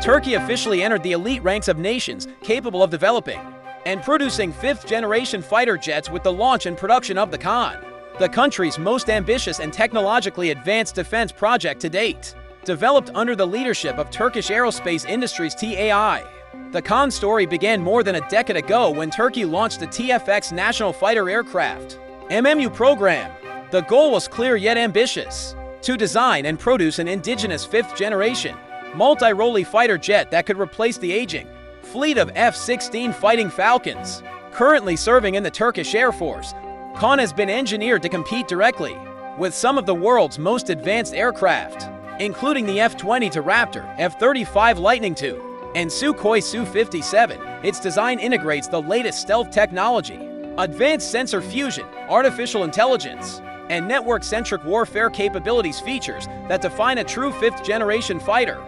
Turkey officially entered the elite ranks of nations capable of developing and producing fifth-generation fighter jets with the launch and production of the Kaan, the country's most ambitious and technologically advanced defense project to date. Developed under the leadership of Turkish Aerospace Industries (TAI), the Kaan story began more than a decade ago when Turkey launched the TFX National Fighter Aircraft (MMU) program. The goal was clear yet ambitious: to design and produce an indigenous fifth-generation, multirole fighter jet that could replace the aging fleet of F-16 Fighting Falcons. Currently serving in the Turkish Air Force, Kaan has been engineered to compete directly with some of the world's most advanced aircraft, including the F-22 Raptor, F-35 Lightning II, and Sukhoi Su-57. Its design integrates the latest stealth technology, advanced sensor fusion, artificial intelligence, and network-centric warfare capabilities, features that define a true fifth-generation fighter.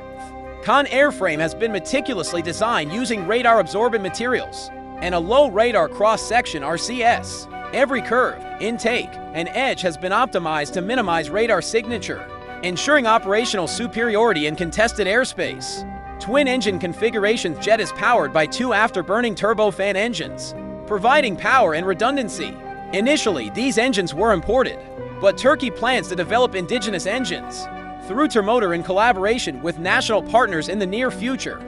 Kaan airframe has been meticulously designed using radar-absorbent materials and a low radar cross-section (RCS). Every curve, intake, and edge has been optimized to minimize radar signature, ensuring operational superiority in contested airspace. Twin-engine configuration: jet is powered by two afterburning turbofan engines, providing power and redundancy. Initially, these engines were imported, but Turkey plans to develop indigenous engines through Turmotor in collaboration with national partners in the near future.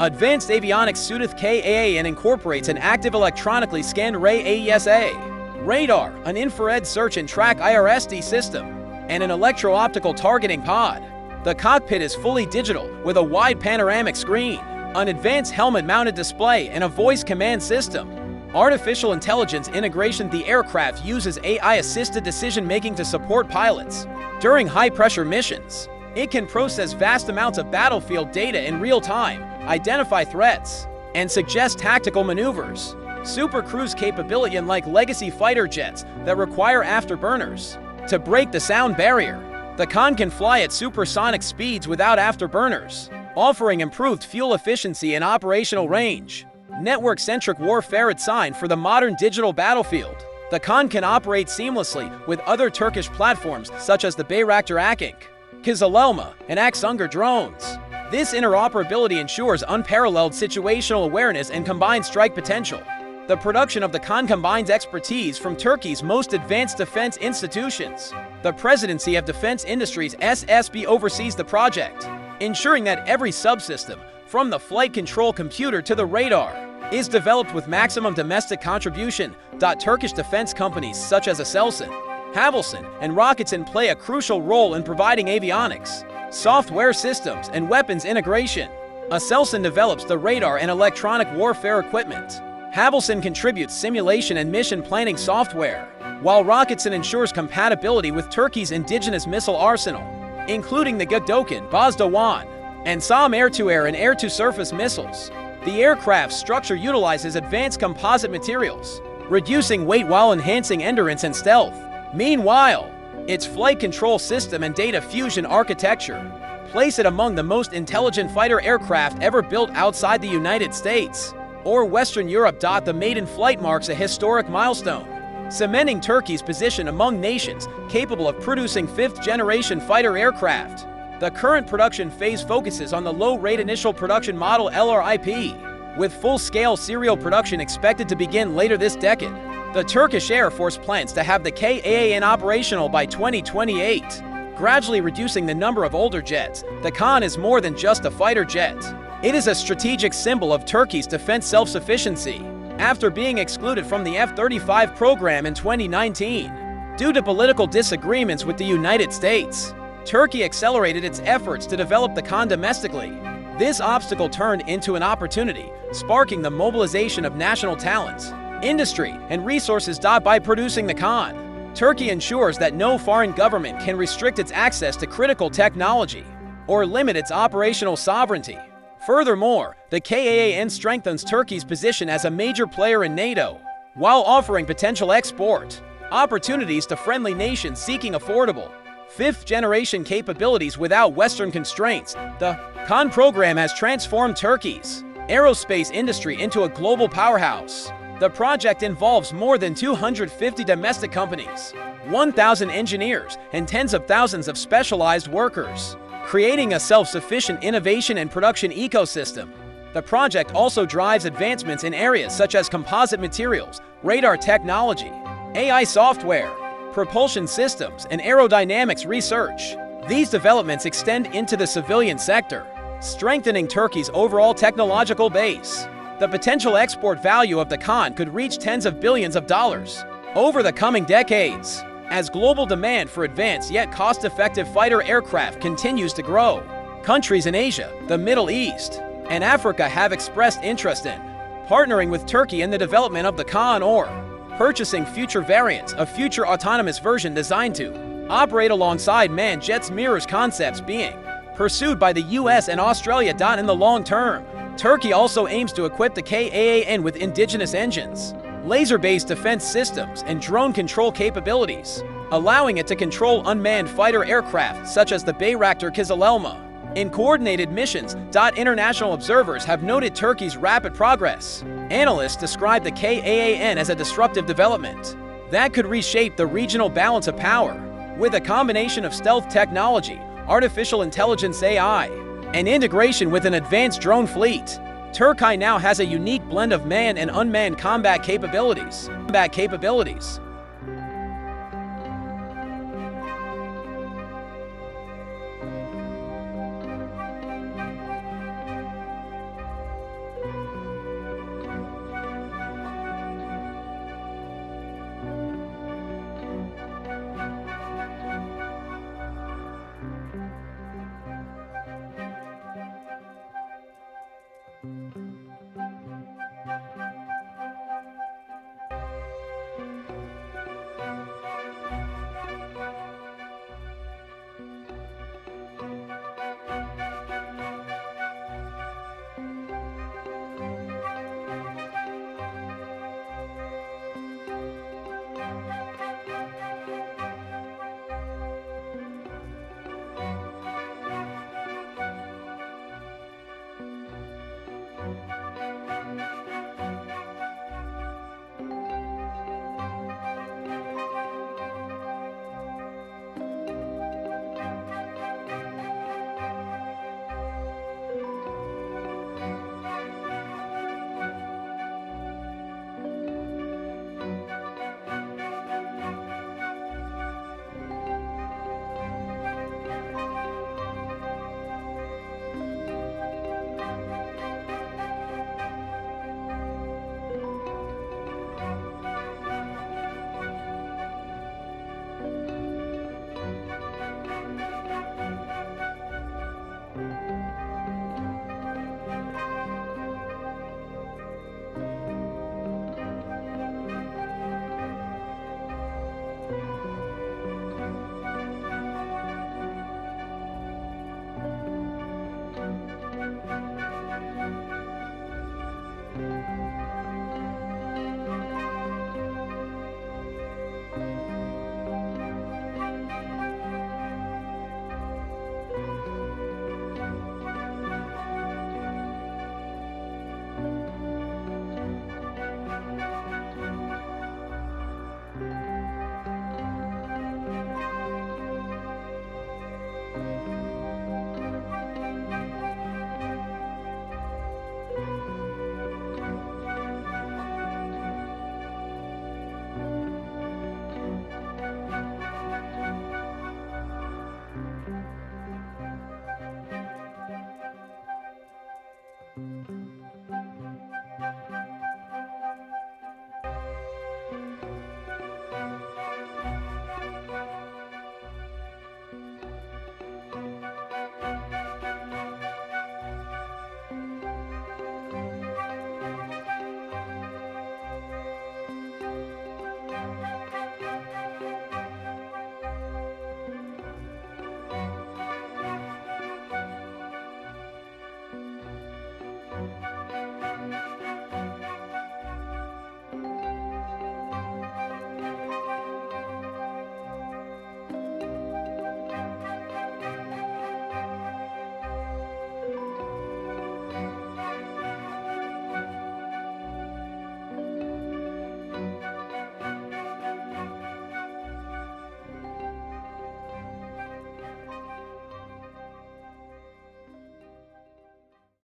Advanced avionics suiteth KAA and incorporates an active electronically scanned array AESA, radar, an infrared search and track IRSD system, and an electro-optical targeting pod. The cockpit is fully digital with a wide panoramic screen, an advanced helmet-mounted display, and a voice command system. Artificial intelligence integration: the aircraft uses AI-assisted decision-making to support pilots during high-pressure missions. It can process vast amounts of battlefield data in real time, identify threats, and suggest tactical maneuvers. Super cruise capability: unlike legacy fighter jets that require afterburners to break the sound barrier, the Kaan can fly at supersonic speeds without afterburners, offering improved fuel efficiency and operational range. Network-centric warfare: designed for the modern digital battlefield, the Kaan can operate seamlessly with other Turkish platforms such as the Bayraktar Akink, Kızılelma, and Aksungur drones. This interoperability ensures unparalleled situational awareness and combined strike potential. The production of the Kaan combines expertise from Turkey's most advanced defense institutions. The Presidency of Defense Industries (SSB) oversees the project, ensuring that every subsystem, from the flight control computer to the radar, is developed with maximum domestic contribution. Turkish defense companies such as ASELSAN, HAVELSAN, and ROKETSAN play a crucial role in providing avionics, software systems, and weapons integration. ASELSAN develops the radar and electronic warfare equipment. HAVELSAN contributes simulation and mission planning software, while ROKETSAN ensures compatibility with Turkey's indigenous missile arsenal, including the Gökdoğan, Bozdoğan, and SAM air-to-air and air-to-surface missiles. The aircraft's structure utilizes advanced composite materials, reducing weight while enhancing endurance and stealth. Meanwhile, its flight control system and data fusion architecture place it among the most intelligent fighter aircraft ever built outside the United States or Western Europe. The maiden flight marks a historic milestone, cementing Turkey's position among nations capable of producing fifth-generation fighter aircraft. The current production phase focuses on the low-rate initial production model LRIP, with full-scale serial production expected to begin later this decade. The Turkish Air Force plans to have the KAAN operational by 2028, gradually reducing the number of older jets. The Kaan is more than just a fighter jet. It is a strategic symbol of Turkey's defense self-sufficiency. After being excluded from the F-35 program in 2019 due to political disagreements with the United States, Turkey accelerated its efforts to develop the Kaan domestically. This obstacle turned into an opportunity, sparking the mobilization of national talents, industry, and resources. By producing the Kaan, Turkey ensures that no foreign government can restrict its access to critical technology or limit its operational sovereignty. Furthermore, the KAAN strengthens Turkey's position as a major player in NATO, while offering potential export opportunities to friendly nations seeking affordable, fifth-generation capabilities without Western constraints. The Kaan program has transformed Turkey's aerospace industry into a global powerhouse. The project involves more than 250 domestic companies, 1,000 engineers, and tens of thousands of specialized workers. creating a self-sufficient innovation and production ecosystem. The project also drives advancements in areas such as composite materials, radar technology, AI software, propulsion systems, and aerodynamics research. These developments extend into the civilian sector, strengthening Turkey's overall technological base. The potential export value of the Kaan could reach tens of billions of dollars over the coming decades, as global demand for advanced yet cost-effective fighter aircraft continues to grow. Countries in Asia, the Middle East, and Africa have expressed interest in partnering with Turkey in the development of the Kaan or purchasing future variants, a future autonomous version designed to operate alongside manned jets mirrors concepts being pursued by the US and Australia. In the long term, Turkey also aims to equip the Kaan with indigenous engines, laser-based defense systems, and drone control capabilities, allowing it to control unmanned fighter aircraft such as the Bayraktar Kızılelma in coordinated missions. International observers have noted Turkey's rapid progress. Analysts describe the Kaan as a disruptive development that could reshape the regional balance of power. With a combination of stealth technology, artificial intelligence AI, and integration with an advanced drone fleet, Turkey now has a unique blend of manned and unmanned combat capabilities.